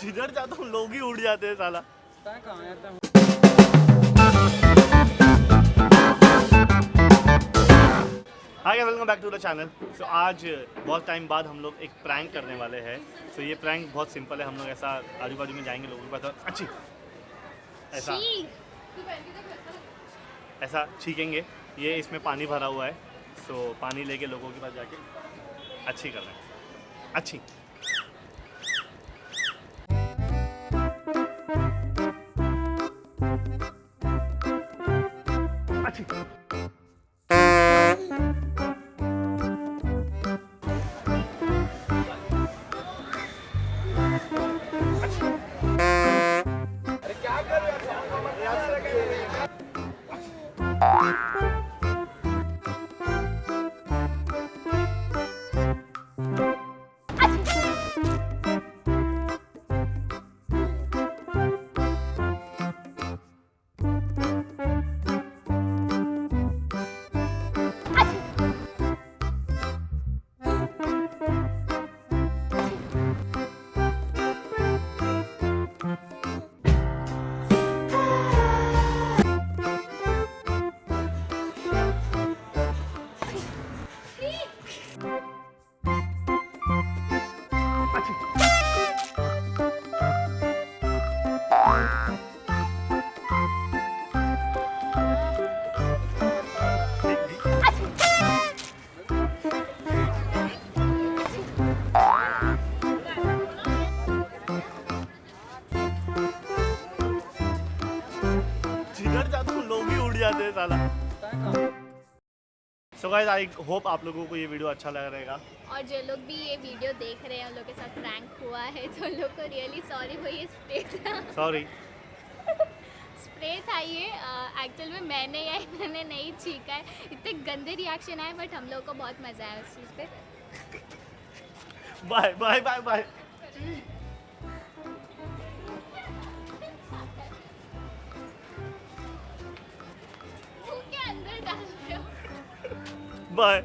जिधर जाता हूँ लोग ही उड़ जाते हैं साला। Hi guys, welcome back to the channel. So आज बहुत टाइम बाद हम लोग एक प्रैंक करने वाले हैं। सो ये प्रैंक बहुत सिंपल है। हम लोग ऐसा आजू बाजू में जाएंगे, लोगों के पास अच्छी ऐसा ऐसा छीकेंगे। ये इसमें पानी भरा हुआ है। सो पानी लेके लोगों के पास जाके अच्छी कर रहे हैं। अच्छी अच्छी जिधर जाता हूँ लोग ही उड़ जाते हैं साला। सो गाइस, आई होप आप लोगों को ये वीडियो अच्छा लग रहेगा। और जो लोग भी ये वीडियो देख रहे हैं उन लोग के साथ प्रैंक हुआ है तो उन लोग को रियली सॉरी। वो ये स्प्रे था, सॉरी। स्प्रे था ये। एक्चुअल में मैंने या इन्होंने नहीं छीका है। इतने गंदे रिएक्शन आए बट हम लोग को बहुत मज़ा आया उस चीज़ पे। बाय बाय बाय बाय मुंह के अंदर डाल रहे हो। बाय।